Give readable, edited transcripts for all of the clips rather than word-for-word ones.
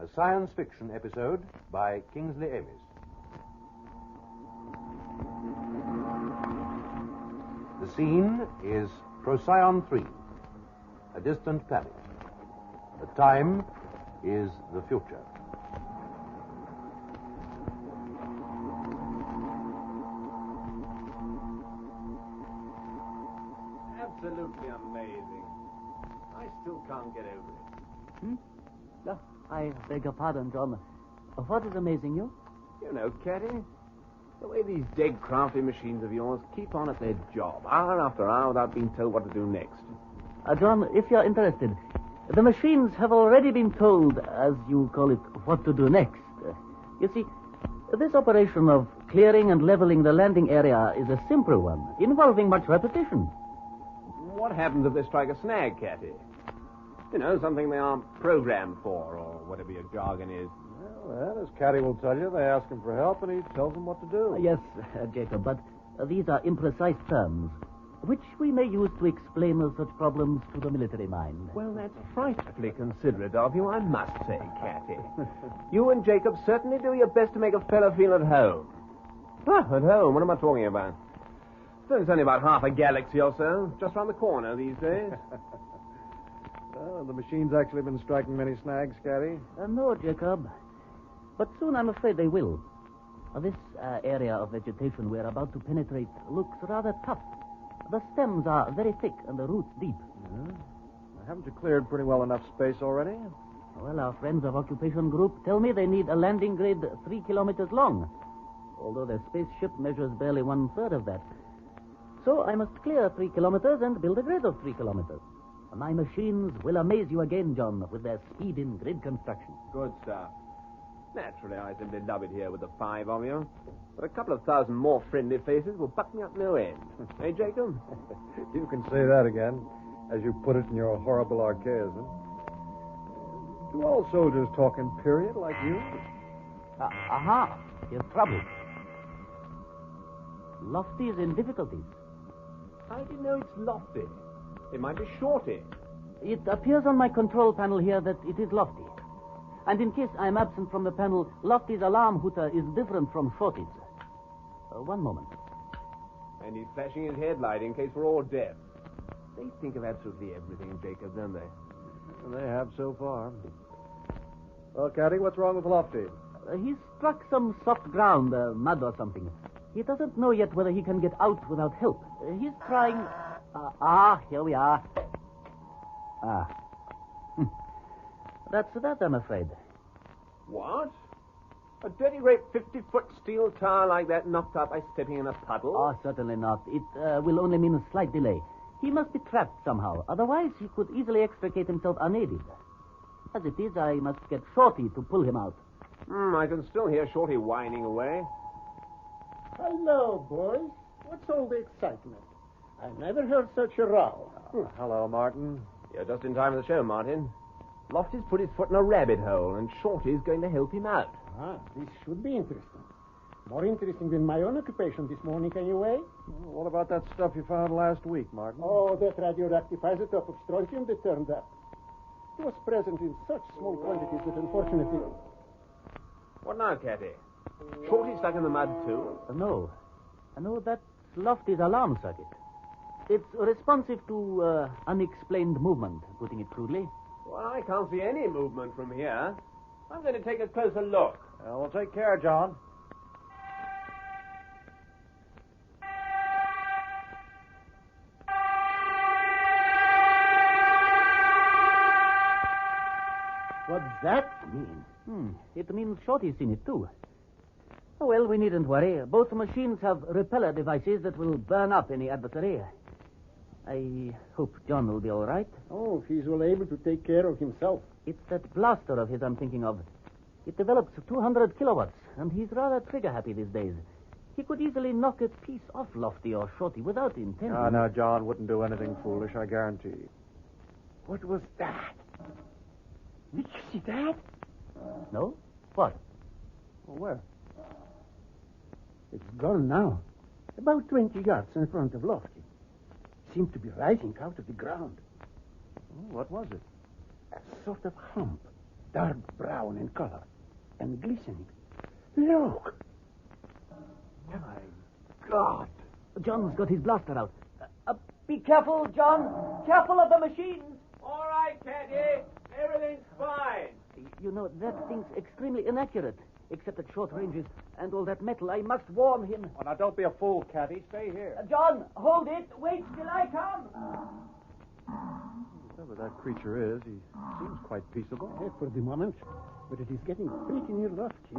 a science fiction episode by Kingsley Amis. The scene is Procyon 3, a distant planet. The time is the future. Absolutely amazing. I still can't get over it. I beg your pardon, John. What is amazing you? You know, Caddy, the way these dead crafty machines of yours keep on at their job, hour after hour, without being told what to do next. John, if you're interested, the machines have already been told, as you call it, what to do next. You see, this operation of clearing and leveling the landing area is a simple one, involving much repetition. What happens if they strike a snag, Caddy? You know, something they aren't programmed for, or whatever your jargon is. Well, as Caddy will tell you, they ask him for help, and he tells them what to do. Yes, Jacob, but these are imprecise terms, which we may use to explain such problems to the military mind. Well, that's frightfully considerate of you, I must say, Catty. You and Jacob certainly do your best to make a fellow feel at home. Ah, at home? What am I talking about? It's only about half a galaxy or so, just round the corner these days. Well, the machine's actually been striking many snags, Caddy. No, Jacob. But soon I'm afraid they will. This area of vegetation we're about to penetrate looks rather tough. The stems are very thick and the roots deep. Yeah. Haven't you cleared pretty well enough space already? Well, our friends of Occupation Group tell me they need a landing grid 3 kilometers long, although their spaceship measures barely 1/3 of that. So I must clear 3 kilometers and build a grid of 3 kilometers. My machines will amaze you again, John, with their speed in grid construction. Good stuff. Naturally, I simply love it here with the 5 of you. But a couple of thousand more friendly faces will buck me up no end. Hey, Jacob? You can say that again, as you put it in your horrible archaism. Do all soldiers talk in period like you? Aha! Here's trouble. Lofty's in difficulties. How do you know it's Lofty? It might be Shorty. It appears on my control panel here that it is Lofty. And in case I'm absent from the panel, Lofty's alarm hooter is different from Shorty's. One moment. And he's flashing his headlight in case we're all deaf. They think of absolutely everything, Jacob, don't they? They have so far. Well, Caddy, what's wrong with Lofty? He struck some soft ground, mud or something. He doesn't know yet whether he can get out without help. He's trying... here we are. That's that, I'm afraid. What? A dirty, great 50-foot steel tower like that knocked out by stepping in a puddle? Oh, certainly not. It will only mean a slight delay. He must be trapped somehow. Otherwise, he could easily extricate himself unaided. As it is, I must get Shorty to pull him out. I can still hear Shorty whining away. Hello, boys. What's all the excitement? I never heard such a row. Hello, Martin. You're just in time for the show, Martin. Lofty's put his foot in a rabbit hole, and Shorty's going to help him out. This should be interesting. More interesting than my own occupation this morning, anyway. What about that stuff you found last week, Martin? Oh, that radioactive isotope of strontium that turned up. It was present in such small quantities that unfortunately... What now, Catty? Shorty stuck in the mud, too? No, that's Lofty's alarm circuit. It's responsive to unexplained movement, putting it crudely. Well, I can't see any movement from here. I'm going to take a closer look. Well, take care, John. What's that mean? It means Shorty's seen it, too. Oh, well, we needn't worry. Both machines have repeller devices that will burn up any adversary. I hope John will be all right. Oh, he's well able to take care of himself. It's that blaster of his I'm thinking of. It develops 200 kilowatts, and he's rather trigger-happy these days. He could easily knock a piece off Lofty or Shorty without intending. No, John wouldn't do anything foolish, I guarantee. What was that? Did you see that? No? What? Where? It's gone now. About 20 yards in front of Lofty. Seemed to be rising out of the ground. What was it? A sort of hump. dark brown in color and glistening. Look! My God. John's got his blaster out. Be careful, John. Careful of the machines. All right, Teddy. Everything's fine. You know, that thing's extremely inaccurate, except at short ranges. And all that metal, I must warn him. Oh, now, don't be a fool, Caddy. Stay here. John, hold it. Wait till I come. Whatever that creature is, he seems quite peaceable. For the moment, but it is getting pretty near Lofty.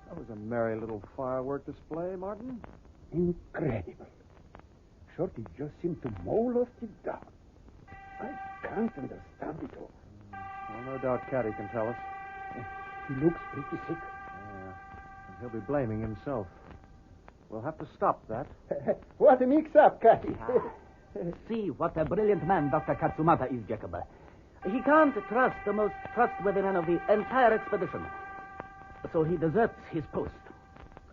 That was a merry little firework display, Martin. Incredible. Shorty just seemed to mow Lofty down. I can't understand it all. Well, no doubt Caddy can tell us. He looks pretty sick. Yeah. And he'll be blaming himself. We'll have to stop that. What a mix-up, Cathy. See what a brilliant man Dr. Katsumata is, Jacob. He can't trust the most trustworthy man of the entire expedition. So he deserts his post.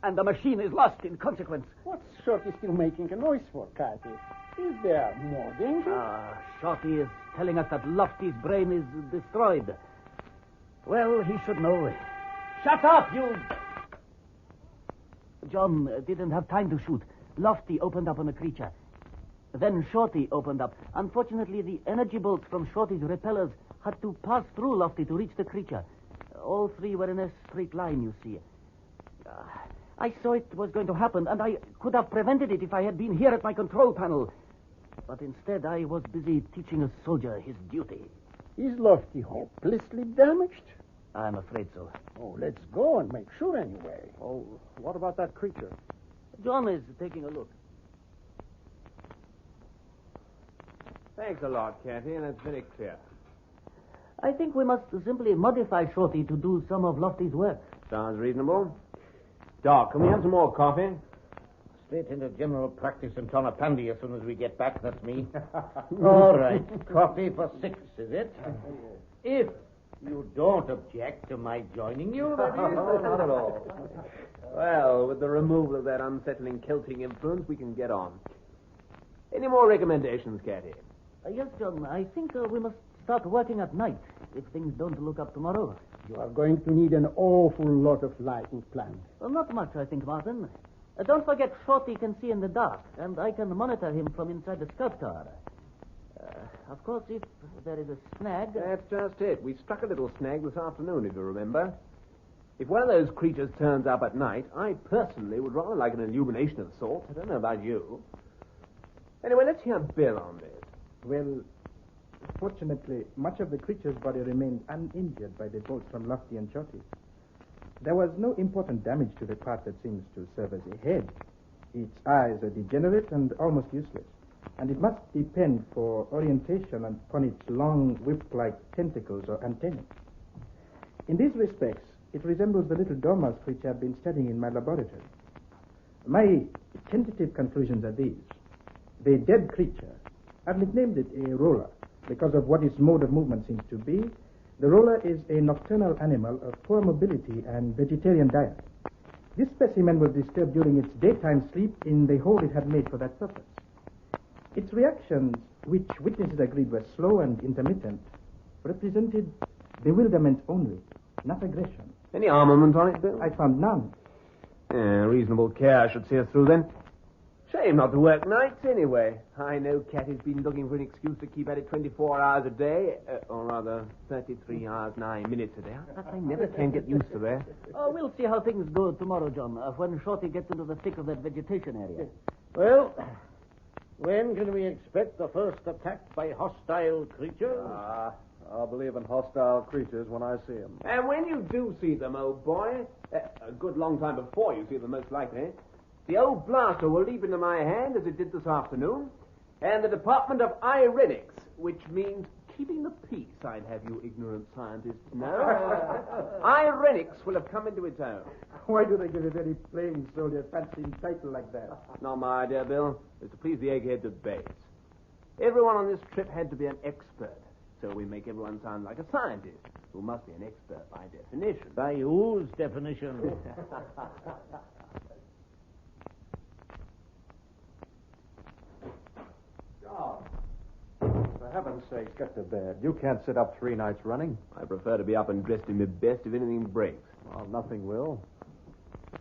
And the machine is lost in consequence. What's Shorty still making a noise for, Cathy? Is there more danger? Shorty is telling us that Lofty's brain is destroyed. Well, he should know. Shut up, you! John didn't have time to shoot. Lofty opened up on the creature. Then Shorty opened up. Unfortunately, the energy bolts from Shorty's repellers had to pass through Lofty to reach the creature. All three were in a straight line, you see. I saw it was going to happen, and I could have prevented it if I had been here at my control panel. But instead, I was busy teaching a soldier his duty. Is Lofty hopelessly damaged? I'm afraid so. Oh, let's go and make sure anyway. Oh, what about that creature? John is taking a look. Thanks a lot, Cathy, and it's very clear. I think we must simply modify Shorty to do some of Lofty's work. Sounds reasonable. Doc, can we have some more coffee? Straight into general practice in Tonopandi as soon as we get back, that's me. All right, coffee for 6, is it? If you don't object to my joining you, that is. No, not at all. Well, with the removal of that unsettling Celtic influence, we can get on. Any more recommendations, Cathy? Yes, John, I think we must start working at night if things don't look up tomorrow. You are going to need an awful lot of lighting planned. Well, not much, I think, Martin. Don't forget Shorty can see in the dark, and I can monitor him from inside the scout tower. Of course, if there is a snag... That's just it. We struck a little snag this afternoon, if you remember. If one of those creatures turns up at night, I personally would rather like an illumination of sorts. I don't know about you. Anyway, let's hear Bill on this. Well, fortunately, much of the creature's body remained uninjured by the bolts from Lofty and Shorty. There was no important damage to the part that seems to serve as a head. Its eyes are degenerate and almost useless, and it must depend for orientation upon its long whip-like tentacles or antennae. In these respects, it resembles the little dormouse creature I've been studying in my laboratory. My tentative conclusions are these. The dead creature, I've nicknamed it a roller because of what its mode of movement seems to be. The roller is a nocturnal animal of poor mobility and vegetarian diet. This specimen was disturbed during its daytime sleep in the hole it had made for that purpose. Its reactions, which witnesses agreed were slow and intermittent, represented bewilderment only, not aggression. Any armament on it, Bill? I found none. Reasonable care should see us through, then. Shame not to work nights, anyway. I know Cathy's been looking for an excuse to keep at it 24 hours a day, or rather, 33 hours, 9 minutes a day. But I never can get used to that. We'll see how things go tomorrow, John, when Shorty gets into the thick of that vegetation area. Well, when can we expect the first attack by hostile creatures? I'll believe in hostile creatures when I see them. And when you do see them, old boy, a good long time before you see them most likely, the old blaster will leap into my hand as it did this afternoon, and the Department of Irenics, which means keeping the peace, I'd have you ignorant scientists know. Irenics will have come into its own. Why do they give a very plain soldier fancy title like that? Not my idea, Bill. It's to please the eggheads at base. Everyone on this trip had to be an expert, so we make everyone sound like a scientist, who must be an expert by definition. By whose definition? John, for heaven's sake, get to bed. You can't sit up 3 nights running. I prefer to be up and dressed in my best if anything breaks. Well, nothing will.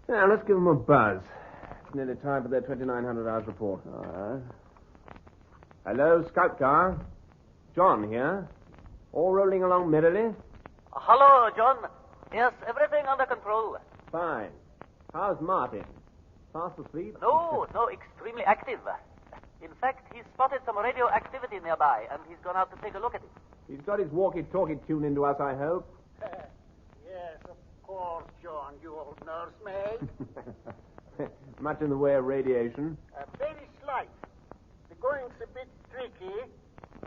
Now, let's give them a buzz. It's nearly time for their 2,900 hours report. All right. Hello, Scout Car. John here. All rolling along merrily? Hello, John. Yes, everything under control. Fine. How's Martin? Fast asleep? No, extremely active. In fact, he's spotted some radioactivity nearby, and he's gone out to take a look at it. He's got his walkie-talkie tuned into us, I hope. Yes, of course, John, you old nursemaid. Much in the way of radiation. Very slight. The going's a bit tricky.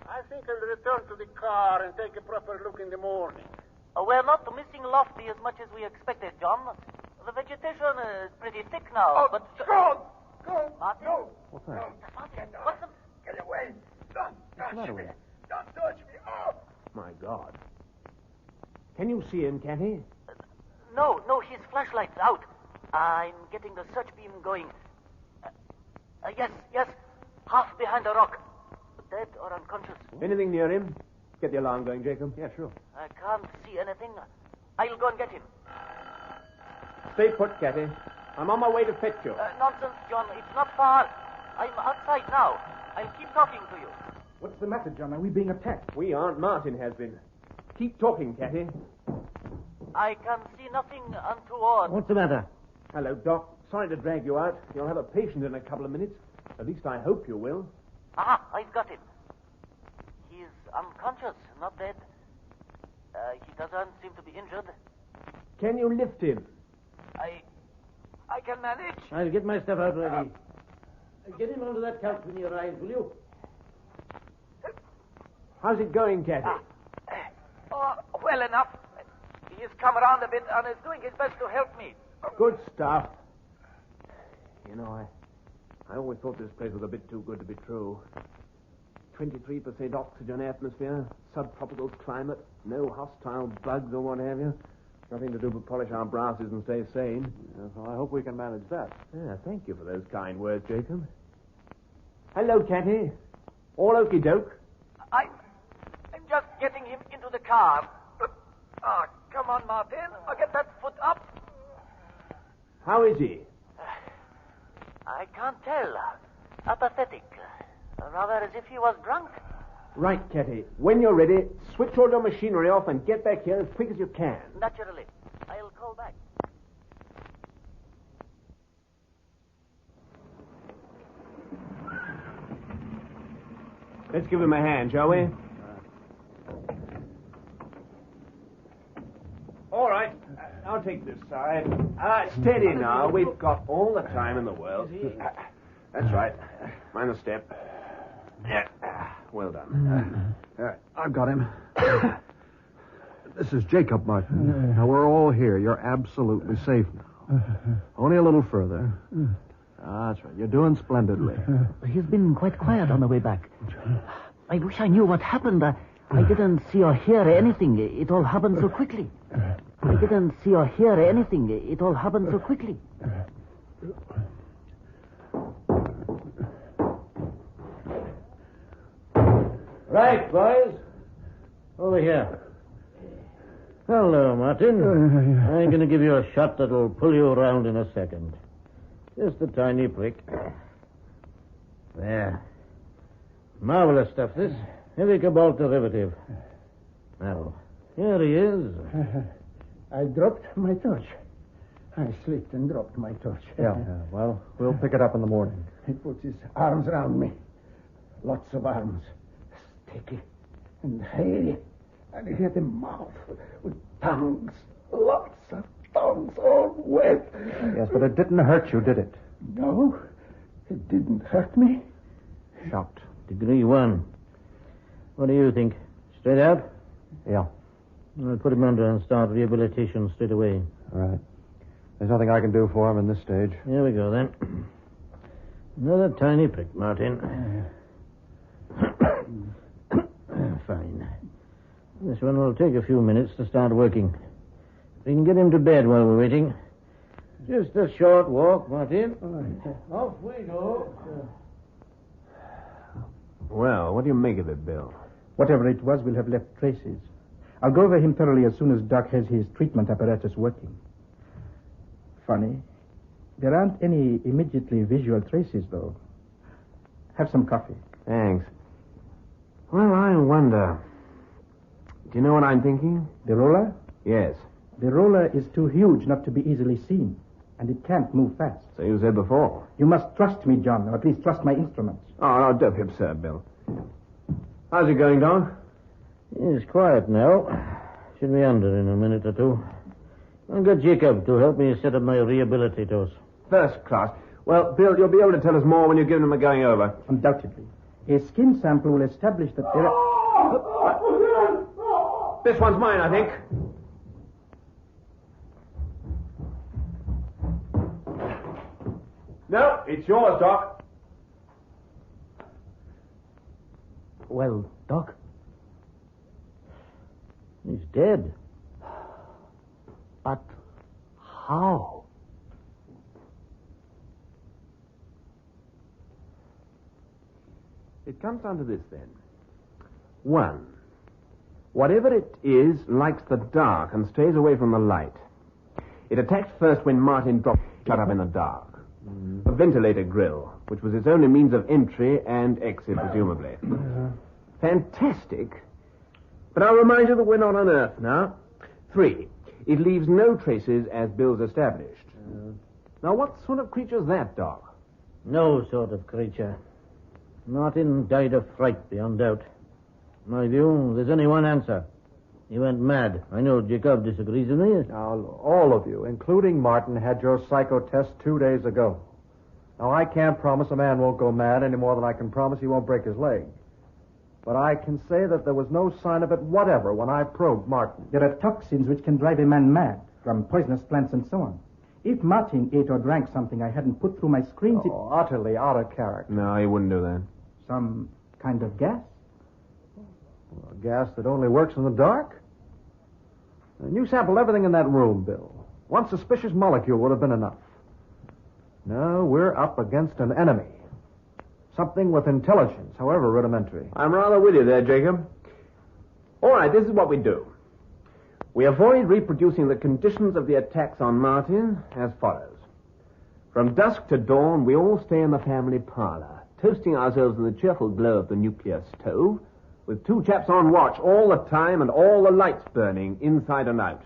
I think I'll return to the car and take a proper look in the morning. We're not missing Lofty as much as we expected, John. The vegetation is pretty thick now, but... Go! Martin? No! What's that? What's the... Get away! Don't touch matter me! with you? Don't touch me! Oh! My God. Can you see him, can't he? No, his flashlight's out. I'm getting the search beam going. Yes, half behind a rock. Dead or unconscious? Anything near him? Get the alarm going, Jacob. Yeah, sure. I can't see anything. I'll go and get him. Stay put, Cathy. I'm on my way to fetch you. Nonsense, John. It's not far. I'm outside now. I'll keep talking to you. What's the matter, John? Are we being attacked? We aren't. Martin has been. Keep talking, Cathy. I can see nothing untoward. What's the matter? Hello, Doc. Sorry to drag you out. You'll have a patient in a couple of minutes. At least I hope you will. Aha, I've got him. He's unconscious, not dead. He doesn't seem to be injured. Can you lift him? I can manage. I'll get my stuff out ready. Get him onto that couch when you arrive, will you? How's it going, Cathy? Well enough. He's come around a bit and is doing his best to help me. Good stuff. You know, I always thought this place was a bit too good to be true. 23% oxygen atmosphere, subtropical climate, no hostile bugs or what have you. Nothing to do but polish our brasses and stay sane. Yes, well, I hope we can manage that. Yeah, thank you for those kind words, Jacob. Hello, Cathy. All okie doke. I'm just getting him into the car. Come on, Martin. Get that foot up. How is he? I can't tell. Apathetic. Rather as if he was drunk. Right, Cathy. When you're ready, switch all your machinery off and get back here as quick as you can. Naturally. I'll call back. Let's give him a hand, shall we? All right. I'll take this side. Steady now. We've got all the time in the world. That's right. Mind the step. Yeah. Well done. I've got him. This is Jacob Martin. Now, we're all here. You're absolutely safe now. Only a little further. That's right. You're doing splendidly. He's been quite quiet on the way back. I wish I knew what happened. I didn't see or hear anything. It all happened so quickly. I didn't see or hear anything. It all happened so quickly. Right, boys. Over here. Hello, Martin. I'm going to give you a shot that'll pull you around in a second. Just a tiny prick. There. Marvelous stuff, this. Heavy cobalt derivative. Now, here he is. I dropped my torch. I slipped and dropped my torch. Yeah, well, we'll pick it up in the morning. He puts his arms around me. Lots of arms. Sticky and hairy And he had a mouth with tongues, lots of tongues, all wet. Yes, but it didn't hurt you, did it? No, it didn't hurt me. Shocked. Degree 1. What do you think? Straight out? Yeah. I'll put him under and start rehabilitation straight away. All right. There's nothing I can do for him in this stage. Here we go, then. Another tiny prick, Martin. Fine. This one will take a few minutes to start working. We can get him to bed while we're waiting. Just a short walk, Martin. Off we go. Well, what do you make of it, Bill? Whatever it was will have left traces. I'll go over him thoroughly as soon as Doc has his treatment apparatus working. Funny. There aren't any immediately visual traces, though. Have some coffee. Thanks. Well, I wonder. Do you know what I'm thinking? The roller? Yes. The roller is too huge not to be easily seen, and it can't move fast. So you said before. You must trust me, John, or at least trust my instruments. Oh, no, don't be absurd, Bill. How's it going, Don? It's quiet now. Should be under in a minute or two. I'll get Jacob to help me set up my rehabilitators. First class. Well, Bill, you'll be able to tell us more when you've given them a going over. Undoubtedly. A skin sample will establish that there are... This one's mine, I think. No, it's yours, Doc. Well, Doc? He's dead. But how? It comes down to this, then. 1. Whatever it is likes the dark and stays away from the light. It attacked first when Martin dropped shut up in the dark. A ventilator grill, which was its only means of entry and exit, presumably. Fantastic. But I'll remind you that we're not on Earth now. 3. It leaves no traces as Bill's established. Now, what sort of creature's that, Doc? No sort of creature. Martin died of fright, beyond doubt. In my view, there's only one answer. He went mad. I know Jacob disagrees with me. Now, all of you, including Martin, had your psycho test 2 days ago. Now, I can't promise a man won't go mad any more than I can promise he won't break his leg. But I can say that there was no sign of it whatever when I probed Martin. There are toxins which can drive a man mad, from poisonous plants and so on. If Martin ate or drank something I hadn't put through my screens, Utterly out of character. No, he wouldn't do that. some kind of gas? A gas that only works in the dark? And you sampled everything in that room, Bill. One suspicious molecule would have been enough. No, we're up against an enemy. Something with intelligence, however rudimentary. I'm rather with you there, Jacob. All right, this is what we do. We avoid reproducing the conditions of the attacks on Martin as follows. From dusk to dawn, we all stay in the family parlor, toasting ourselves in the cheerful glow of the nuclear stove, with 2 chaps on watch all the time and all the lights burning inside and out.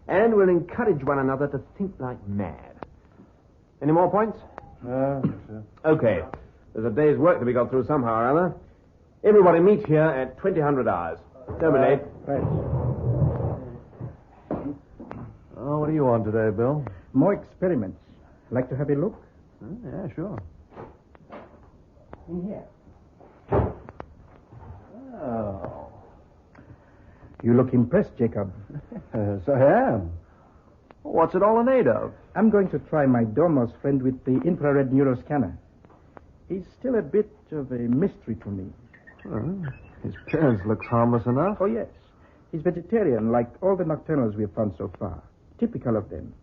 And we'll encourage one another to think like mad. Any more points? Okay. There's a day's work to be got through somehow or other. Everybody meet here at 2000 hours. Don't be late. Right. Oh, what are you on today, Bill? More experiments. Like to have a look? Yeah, sure. In here. Oh. You look impressed, Jacob. Yes, I am. What's it all in aid of? I'm going to try my Dormouse friend with the infrared neuroscanner. He's still a bit of a mystery to me. Well, his appearance looks harmless enough. Oh, yes. He's vegetarian, like all the nocturnals we've found so far. Typical of them.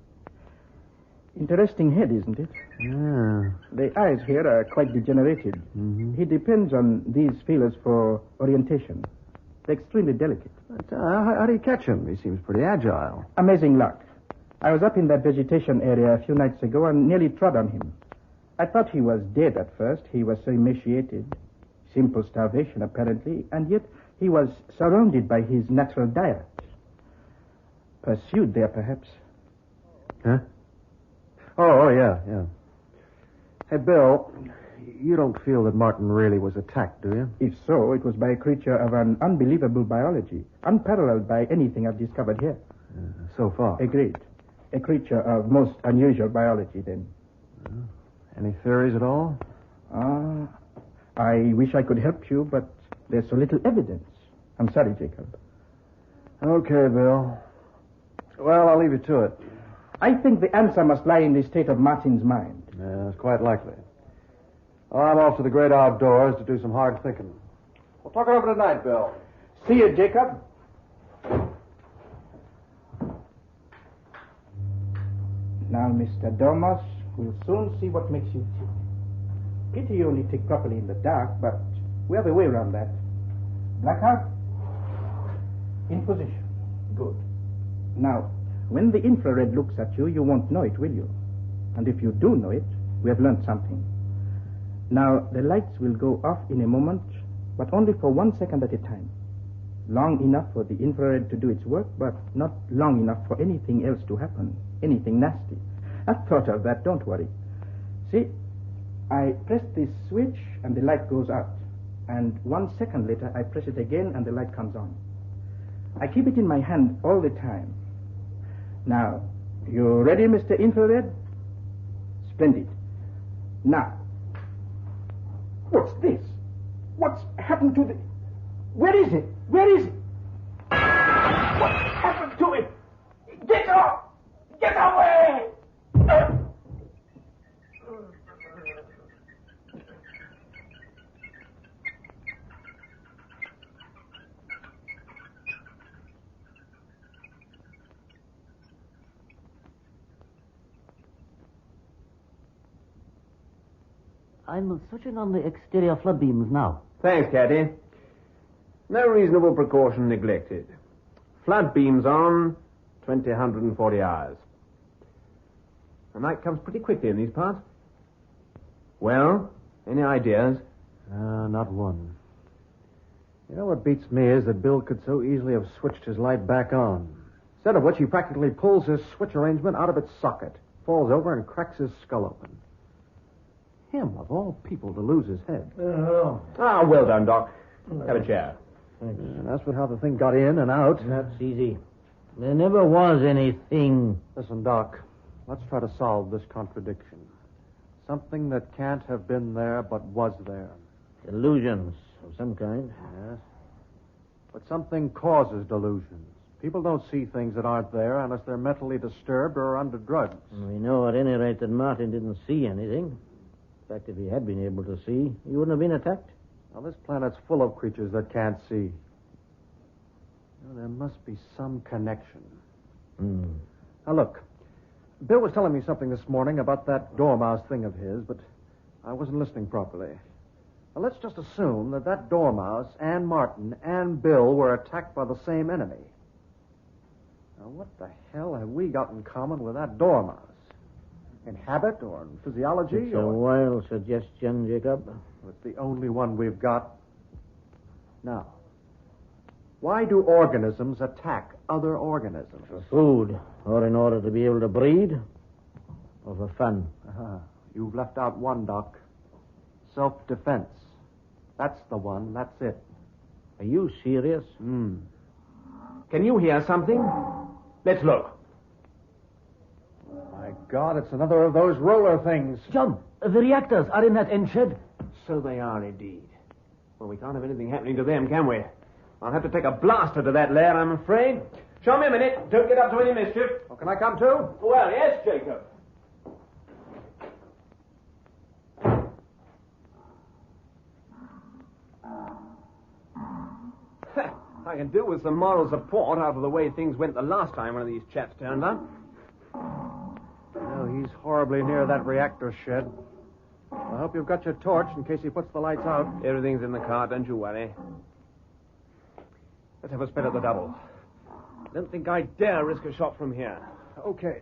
Interesting head, isn't it? Yeah. The eyes here are quite degenerated. Mm-hmm. He depends on these feelers for orientation. They're extremely delicate. But, how do you catch him? He seems pretty agile. Amazing luck. I was up in that vegetation area a few nights ago and nearly trod on him. I thought he was dead at first. He was so emaciated. Simple starvation, apparently, and yet he was surrounded by his natural diet. Pursued there, perhaps. Huh? Oh, yeah. Hey, Bill, You don't feel that Martin really was attacked, do you? If so, it was by a creature of an unbelievable biology, unparalleled by anything I've discovered here. So far. Agreed. A creature of most unusual biology, then. Any theories at all? I wish I could help you, but there's so little evidence. I'm sorry, Jacob. Okay, Bill. Well, I'll leave you to it. I think the answer must lie in the state of Martin's mind. Yeah, it's quite likely. Well, I'm off to the great outdoors to do some hard thinking. We'll talk it over tonight, Bill. See you, Jacob. Now, Mr. Domas, we'll soon see what makes you tick. Pity you only tick properly in the dark, but we have a way around that. Blackout? In position. Good. Now, when the infrared looks at you, you won't know it, will you? And if you do know it, we have learned something. Now, the lights will go off in a moment, but only for 1 second at a time. Long enough for the infrared to do its work, but not long enough for anything else to happen. Anything nasty. I've thought of that, don't worry. See, I press this switch and the light goes out. And 1 second later, I press it again and the light comes on. I keep it in my hand all the time. Now, you ready, Mr. Infrared? Splendid. Now, what's this? What's happened to the... Where is it? Where is it? What happened to it? Get off! Get away! I'm switching on the exterior flood beams now. Thanks, Caddy. No reasonable precaution neglected. Flood beams on, 140 hours. The night comes pretty quickly in these parts. Well, any ideas? Not one. You know what beats me is that Bill could so easily have switched his light back on. Instead of which, he practically pulls his switch arrangement out of its socket, falls over and cracks his skull open. Him, of all people, to lose his head. Well done, Doc. Have a chair. And that's how the thing got in and out. That's easy. There never was anything. Listen, Doc, let's try to solve this contradiction. Something that can't have been there but was there. Illusions of some kind. Yes. But something causes delusions. People don't see things that aren't there unless they're mentally disturbed or under drugs. We know at any rate that Martin didn't see anything. In fact, if he had been able to see, he wouldn't have been attacked. Now, this planet's full of creatures that can't see. There must be some connection. Now, look. Bill was telling me something this morning about that dormouse thing of his, but I wasn't listening properly. Now, let's just assume that dormouse and Martin and Bill were attacked by the same enemy. Now, what the hell have we got in common with that dormouse? In habit or in physiology? It's a wild suggestion, Jacob. It's the only one we've got. Now, why do organisms attack other organisms? For food, or in order to be able to breed, or for fun. You've left out one, Doc. Self-defense. That's the one. That's it. Are you serious? Can you hear something? Let's look. My God, it's another of those roller things. John, the reactors are in that end shed. So they are indeed. Well, we can't have anything happening to them, can we? I'll have to take a blaster to that lair, I'm afraid. Show me a minute. Don't get up to any mischief. Oh, can I come too? Well, yes, Jacob. I can do with some moral support out of the way things went the last time one of these chaps turned up. Well, he's horribly near that reactor shed. I hope you've got your torch in case he puts the lights out. Everything's in the car, don't you worry. Let's have a spin at the double. Don't think I dare risk a shot from here. Okay.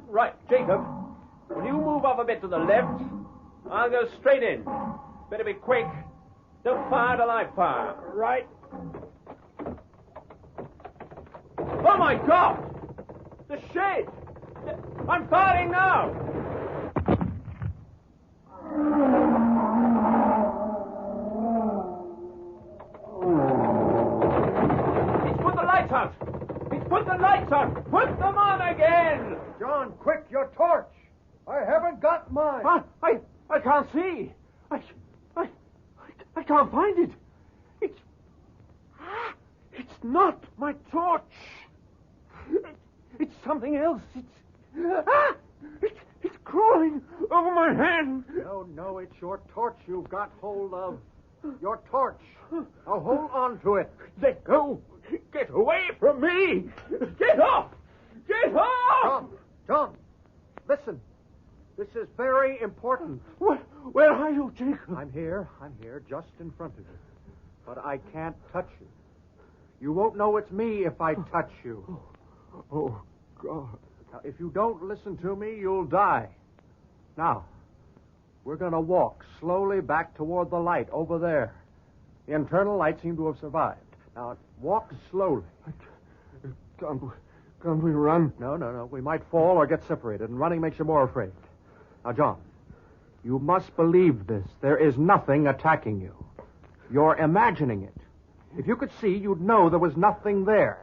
Right, Jacob. Will you move off a bit to the left? I'll go straight in. Better be quick. Don't fire till I fire. Right. Oh, my God! The shed! I'm firing now! sir. Put them on again. John, quick, your torch. I haven't got mine. I can't see. I can't find it. It's not my torch. It's something else. It's crawling over my hand. No, it's your torch you've got hold of. Your torch. Now hold on to it. Let go. Get away from me. Get off. Get off. John, listen. This is very important. Where are you, Jacob? I'm here, just in front of you. But I can't touch you. You won't know it's me if I touch you. Oh, God. Now, if you don't listen to me, you'll die. Now, we're going to walk slowly back toward the light over there. The internal light seemed to have survived. Now, walk slowly. Can't we run? No. We might fall or get separated, and running makes you more afraid. Now, John, you must believe this. There is nothing attacking you. You're imagining it. If you could see, you'd know there was nothing there.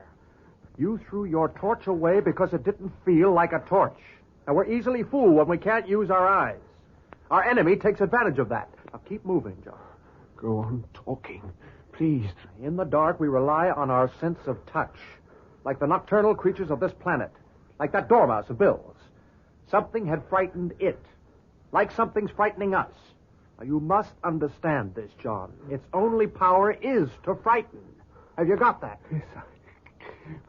You threw your torch away because it didn't feel like a torch. Now, we're easily fooled when we can't use our eyes. Our enemy takes advantage of that. Now, keep moving, John. Go on talking, please. In the dark, we rely on our sense of touch, like the nocturnal creatures of this planet, like that dormouse of Bill's. Something had frightened it, like something's frightening us. Now, you must understand this, John. Its only power is to frighten. Have you got that? Yes,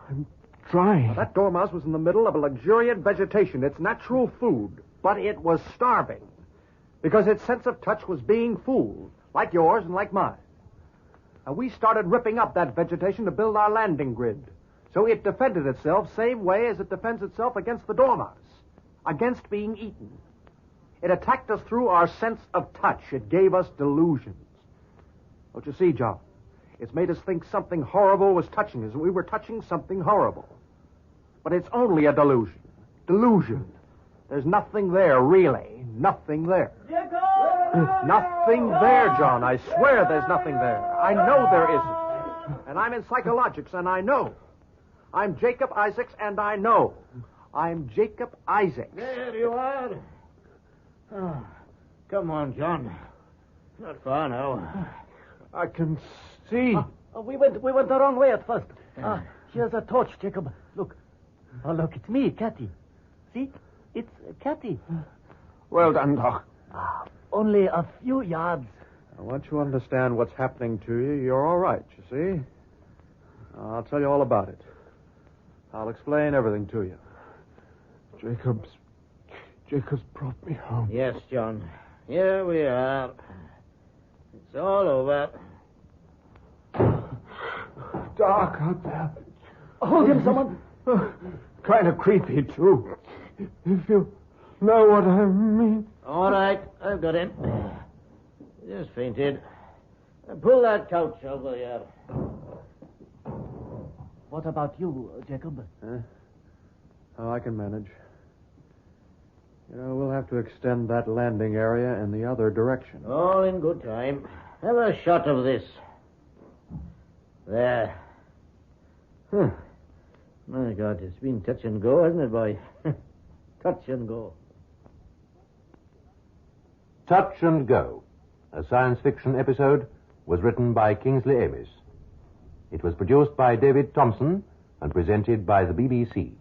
I'm trying. Now, that dormouse was in the middle of a luxuriant vegetation, its natural food, but it was starving because its sense of touch was being fooled, like yours and like mine. Now, we started ripping up that vegetation to build our landing grid, so it defended itself same way as it defends itself against the dormouse, against being eaten. It attacked us through our sense of touch. It gave us delusions. Don't you see, John? It's made us think something horrible was touching us, and we were touching something horrible. But it's only a delusion. Delusion. There's nothing there, really. Nothing there. Nothing there, John. I swear there's nothing there. I know there isn't. And I'm in psychologics, and I know. I'm Jacob Isaacs, and I know. I'm Jacob Isaacs. There you are. Oh, come on, John. Not far now. I can see. We went the wrong way at first. Here's a torch, Jacob. Look. Oh, look, it's me, Catty. See? It's Catty. Well done, Doc. Only a few yards. Now, once you understand what's happening to you, you're all right, you see? I'll tell you all about it. I'll explain everything to you. Jacob's brought me home. Yes, John. Here we are. It's all over. Dark out there. Hold him, someone. Kind of creepy, too. If you know what I mean. All right, I've got him. Just fainted. Pull that couch over here. What about you, Jacob? Oh, I can manage. You know, we'll have to extend that landing area in the other direction. All in good time. Have a shot of this. There. My God, it's been touch and go, hasn't it, boy? Touch and go. Touch and Go, a science fiction episode, was written by Kingsley Amis. It was produced by David Thompson and presented by the BBC.